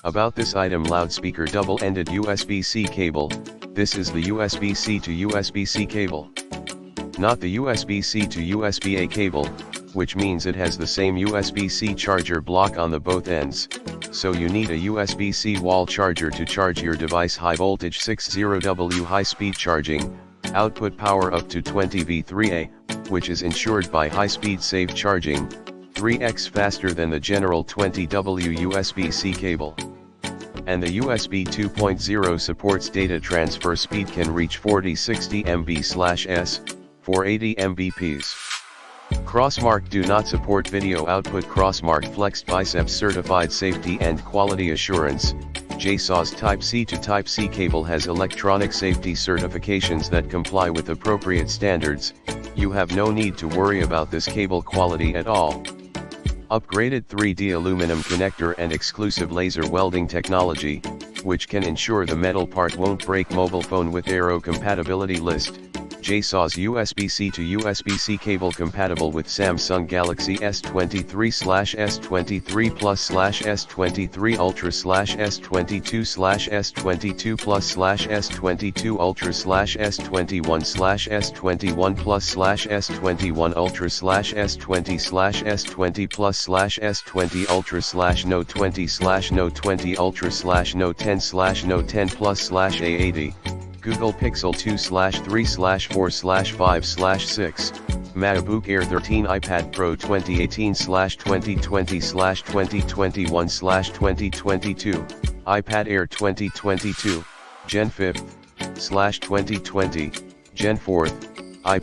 About this item: loudspeaker double-ended USB-C cable. This is the USB-C to USB-C cable. Not the USB-C to USB-A cable, which means it has the same USB-C charger block on the both ends, so you need a USB-C wall charger to charge your device. High voltage 60W high-speed charging, output power up to 20 V3A, which is ensured by high-speed safe charging, 3x faster than the general 20W USB-C cable. And the USB 2.0 supports data transfer speed can reach 4060 MB/s, 480 Mbps. Crossmark do not support video output. Crossmark flexed biceps certified safety and quality assurance. JSAUX Type-C to Type-C cable has electronic safety certifications that comply with appropriate standards. You have no need to worry about this cable quality at all. Upgraded 3D aluminum connector and exclusive laser welding technology, which can ensure the metal part won't break. Mobile phone with Aero compatibility list. JSAUX USB-C to USB-C cable compatible with Samsung Galaxy S23/S23 Plus/S23 Ultra/S22/S22 Plus/S22 Ultra/S21/S21 Plus/S21 Ultra/S20/S20 Plus/S20 Ultra/Note 20/Note 20 Ultra/Note 10/Note 10 Plus/A80. Google Pixel 2/3/4/5/6, MacBook Air 13, iPad Pro 2018/20/20/2021/2022, iPad Air 2022, Gen 5/2020, Gen 4, iPad